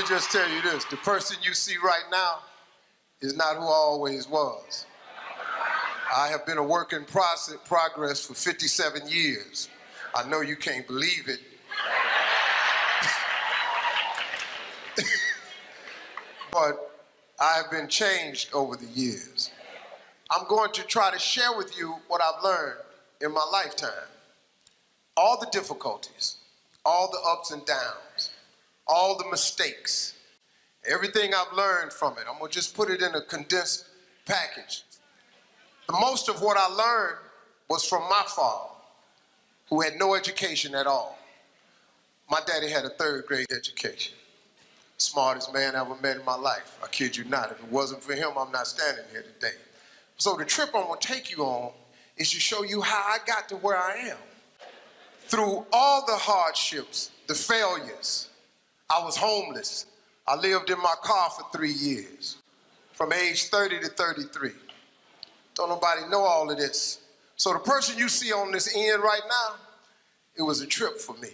me just tell you this. The person you see right now is not who I always was. I have been a work in progress for 57 years. I know you can't believe it. But I have been changed over the years. I'm going to try to share with you what I've learned in my lifetime. All the difficulties, all the ups and downs, all the mistakes, everything I've learned from it. I'm gonna just put it in a condensed package. The most of what I learned was from my father, who had no education at all. My daddy had a 3rd grade education. Smartest man I ever met in my life. I kid you not. If it wasn't for him, I'm not standing here today. So the trip I'm gonna take you on is to show you how I got to where I am. Through all the hardships, the failures, I was homeless. I lived in my car for 3 years, from age 30 to 33. Don't nobody know all of this. So the person you see on this end right now, it was a trip for me.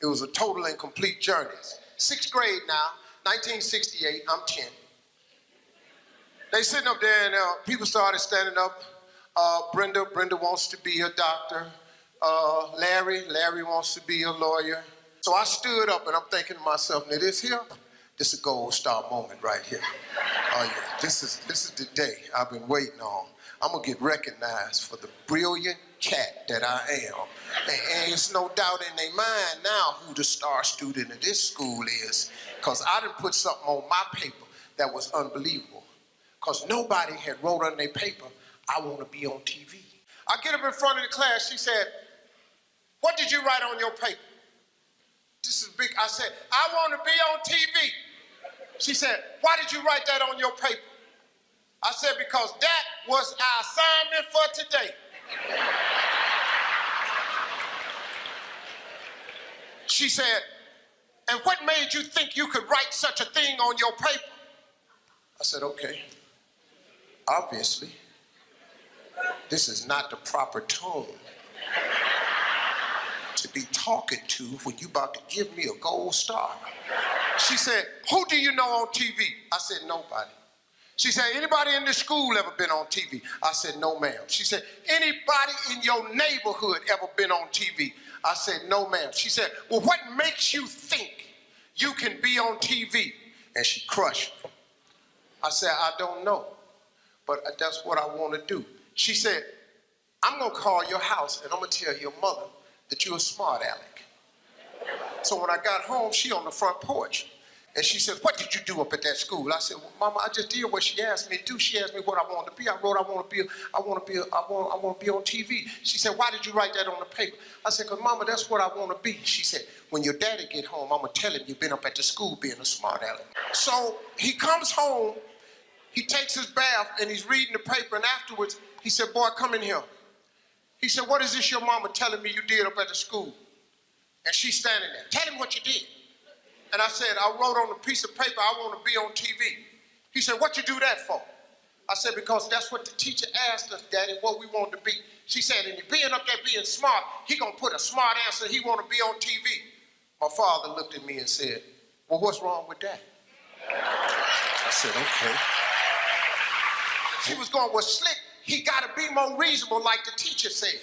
It was a total and complete journey. 6th grade now, 1968, I'm 10. They sitting up there and people started standing up. Brenda wants to be a doctor. Larry wants to be a lawyer. So I stood up and I'm thinking to myself, now this is a gold star moment right here. Oh yeah, this is the day I've been waiting on. I'm gonna get recognized for the brilliant cat that I am. And there's no doubt in their mind now who the star student of this school is, because I done put something on my paper that was unbelievable. Because nobody had wrote on their paper, I want to be on TV. I get up in front of the class, she said, what did you write on your paper? This is big. I said, I want to be on TV. She said, why did you write that on your paper? I said, because that was our assignment for today. She said, and what made you think you could write such a thing on your paper? I said, okay, obviously, this is not the proper tone to be talking to when you about to give me a gold star. She said, who do you know on TV? I said, nobody. She said, anybody in this school ever been on TV? I said, no, ma'am. She said, anybody in your neighborhood ever been on TV? I said, no, ma'am. She said, well, what makes you think you can be on TV? And she crushed me. I said, I don't know, but that's what I want to do. She said, I'm going to call your house and I'm going to tell your mother that you're a smart aleck. So when I got home, she on the front porch. And she said, what did you do up at that school? I said, well, Mama, I just did what she asked me to do. She asked me what I wanted to be. I wrote, I want to be on TV. She said, why did you write that on the paper? I said, because Mama, that's what I want to be. She said, when your daddy get home, I'm going to tell him you've been up at the school being a smart aleck. So he comes home, he takes his bath, and he's reading the paper, and afterwards, he said, boy, come in here. He said, what is this your mama telling me you did up at the school? And she's standing there. Tell him what you did. And I said, I wrote on a piece of paper, I want to be on TV. He said, what you do that for? I said, because that's what the teacher asked us, Daddy, what we want to be. She said, and you being up there being smart, he going to put a smart answer, he want to be on TV. My father looked at me and said, well, what's wrong with that? I said, okay. She was going, well, Slick, he got to be more reasonable like the teacher said.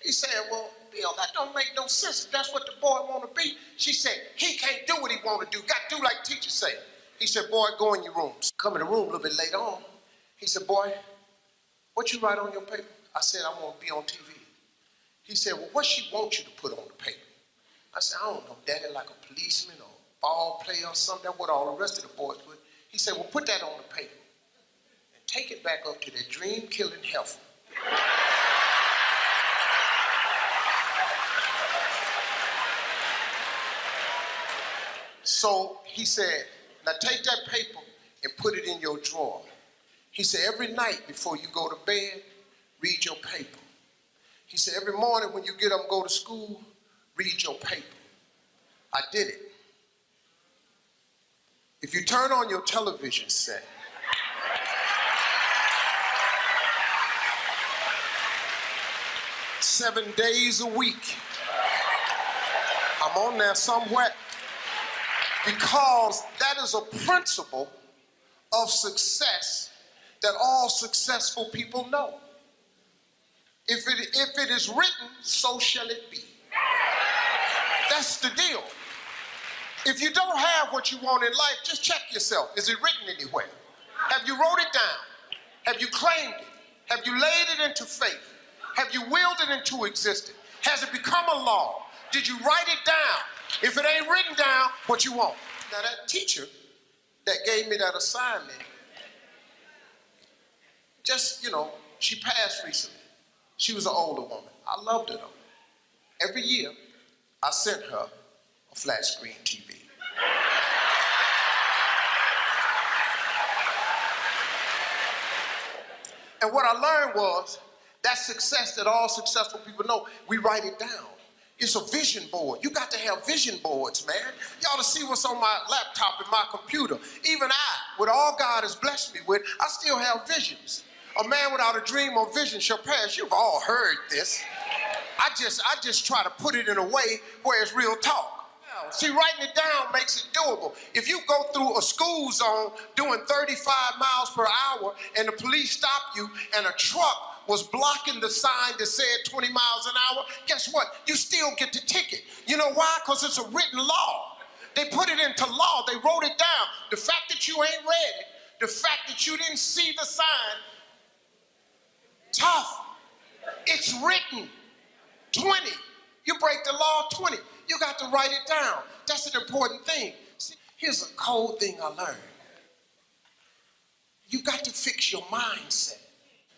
He said, well, Bill, that don't make no sense if that's what the boy want to be. She said, he can't do what he want to do. Got to do like teacher say. He said, boy, go in your rooms. Come in the room a little bit later on. He said, boy, what you write on your paper? I said, I want to be on TV. He said, well, what she want you to put on the paper? I said, I don't know, Daddy, like a policeman or a ball player or something. That's what all the rest of the boys put. He said, well, put that on the paper and take it back up to that dream-killing heifer. So he said, now take that paper and put it in your drawer. He said, every night before you go to bed, read your paper. He said, every morning when you get up and go to school, read your paper. I did it. If you turn on your television set, seven days a week, I'm on there somewhere. Because that is a principle of success that all successful people know. If it is written, so shall it be. That's the deal. If you don't have what you want in life, just check yourself. Is it written anywhere? Have you wrote it down? Have you claimed it? Have you laid it into faith? Have you willed it into existence? Has it become a law? Did you write it down? If it ain't written down, what you want? Now that teacher that gave me that assignment, just, she passed recently. She was an older woman. I loved her though. Every year, I sent her a flat screen TV. And what I learned was that success that all successful people know, we write it down. It's a vision board. You got to have vision boards, man. You ought to see what's on my laptop and my computer. Even I, with all God has blessed me with, I still have visions. A man without a dream or vision shall perish. You've all heard this. I just try to put it in a way where it's real talk. See, writing it down makes it doable. If you go through a school zone doing 35 miles per hour and the police stop you and a truck was blocking the sign that said 20 miles an hour, guess what? You still get the ticket. You know why? Because it's a written law. They put it into law. They wrote it down. The fact that you ain't read it, the fact that you didn't see the sign, tough. It's written. 20. You break the law, 20. You got to write it down. That's an important thing. See, here's a cold thing I learned. You got to fix your mindset.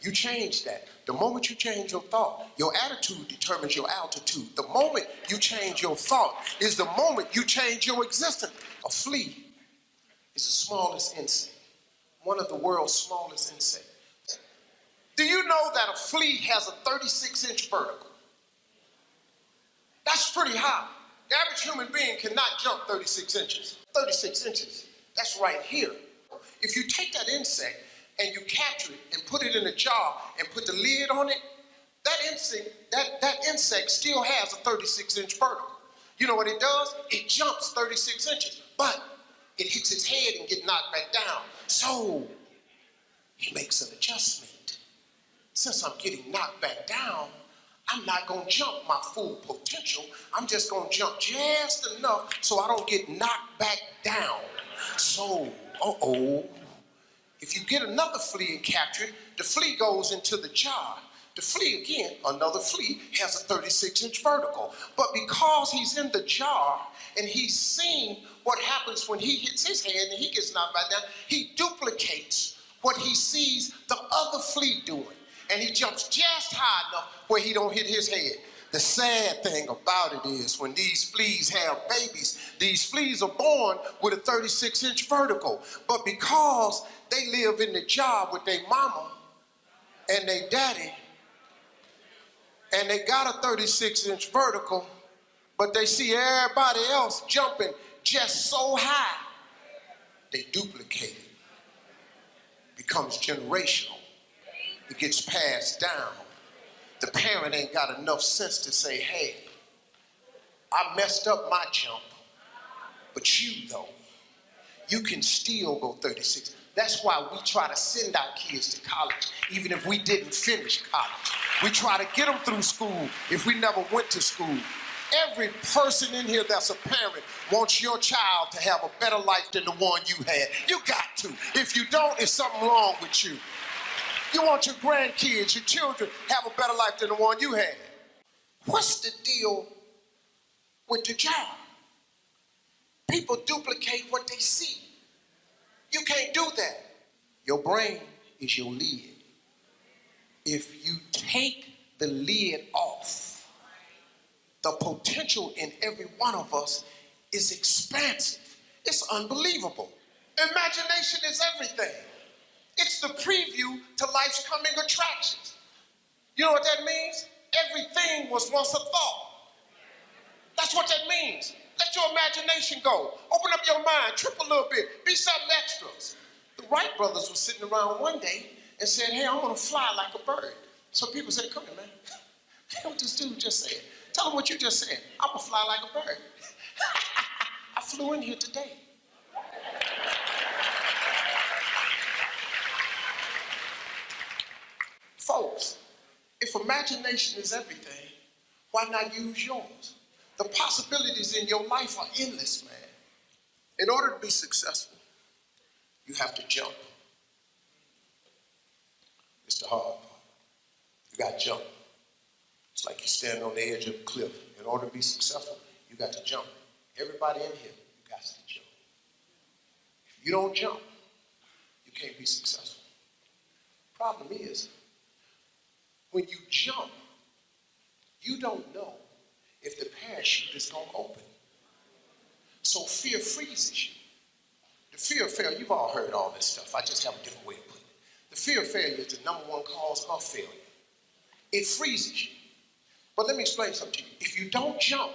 You change that. The moment you change your thought, your attitude determines your altitude. The moment you change your thought is the moment you change your existence. A flea is the smallest insect, one of the world's smallest insects. Do you know that a flea has a 36-inch vertical? That's pretty high. The average human being cannot jump 36 inches. 36 inches, that's right here. If you take that insect and you capture it and put it in a jar and put the lid on it, that insect still has a 36-inch vertical. You know what it does? It jumps 36 inches, but it hits its head and gets knocked back down. So he makes an adjustment. Since I'm getting knocked back down, I'm not going to jump my full potential. I'm just going to jump just enough so I don't get knocked back down. So, if you get another flea and capture it, the flea goes into the jar. The flea, again, another flea, has a 36-inch vertical. But because he's in the jar and he's seen what happens when he hits his head and he gets knocked back down, he duplicates what he sees the other flea doing. And he jumps just high enough where he don't hit his head. The sad thing about it is when these fleas have babies, these fleas are born with a 36-inch vertical. But because they live in the jar with their mama and their daddy, and they got a 36-inch vertical, but they see everybody else jumping just so high, they duplicate it. Becomes generational. It gets passed down. The parent ain't got enough sense to say, hey, I messed up my jump, but you though, you can still go 36. That's why we try to send our kids to college, even if we didn't finish college. We try to get them through school if we never went to school. Every person in here that's a parent wants your child to have a better life than the one you had. You got to. If you don't, there's something wrong with you. You want your grandkids, your children, have a better life than the one you had. What's the deal with the jar? People duplicate what they see. You can't do that. Your brain is your lid. If you take the lid off, the potential in every one of us is expansive. It's unbelievable. Imagination is everything. It's the preview to life's coming attractions. You know what that means? Everything was once a thought. That's what that means. Let your imagination go. Open up your mind, trip a little bit, be something extras. The Wright brothers were sitting around one day and said, hey, I'm gonna fly like a bird. So people said, come here, man. What this dude just said. Tell him what you just said. I'm gonna fly like a bird. I flew in here today. Folks, if imagination is everything, why not use yours? The possibilities in your life are endless, man. In order to be successful, you have to jump. It's the hard part. You got to jump. It's like you stand on the edge of a cliff. In order to be successful, you got to jump. Everybody in here, you got to jump. If you don't jump, you can't be successful. Problem is, when you jump, you don't know if the parachute is going to open. So fear freezes you. The fear of failure, you've all heard all this stuff. I just have a different way of putting it. The fear of failure is the number one cause of failure. It freezes you. But let me explain something to you. If you don't jump,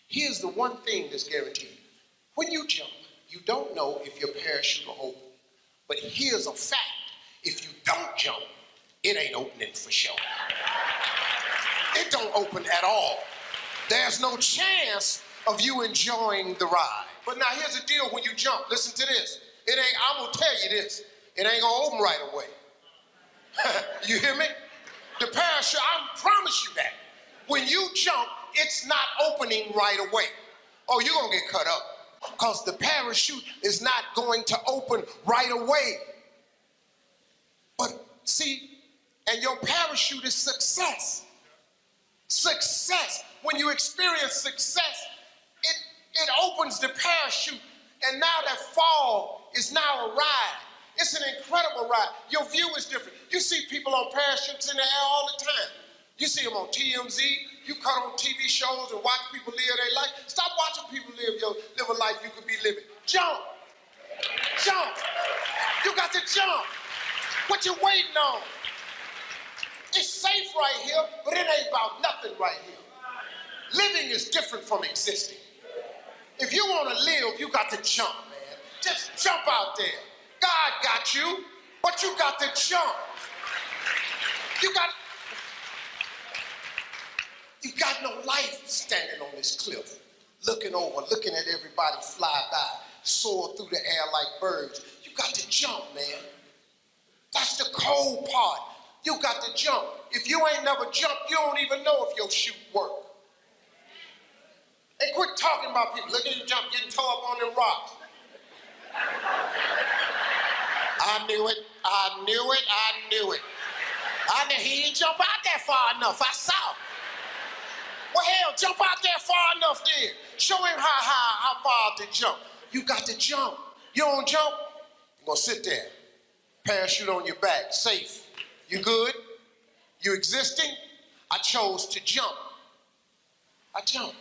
here's the one thing that's guaranteed. When you jump, you don't know if your parachute will open. But here's a fact. If you don't jump, it ain't opening for sure. It don't open at all. There's no chance of you enjoying the ride. But now here's the deal when you jump. Listen to this. I'm gonna tell you this. It ain't gonna open right away. You hear me? The parachute, I promise you that. When you jump, it's not opening right away. Oh, you're gonna get cut up. Because the parachute is not going to open right away. But see, and your parachute is success. Success. When you experience success, it opens the parachute, and now that fall is now a ride. It's an incredible ride. Your view is different. You see people on parachutes in the air all the time. You see them on TMZ. You cut on TV shows and watch people live their life. Stop watching people live a life you could be living. Jump. Jump. You got to jump. What you waiting on? It's safe right here, but it ain't about nothing right here. Living is different from existing. If you want to live, you got to jump, man. Just jump out there. God got you, but you got to jump. You got no life standing on this cliff, looking over, looking at everybody fly by, soar through the air like birds. You got to jump, man. That's the cold part. You got to jump. If you ain't never jumped, you don't even know if your chute work. And quit talking about people. Look at you jump, getting tore up on them rocks. I knew it. I knew it. I knew it. I knew he didn't jump out there far enough. I saw. Well, hell, jump out there far enough then. Show him how far to jump. You got to jump. You don't jump, you're going to sit there. Parachute on your back, safe. You good? You existing? I chose to jump. I jumped.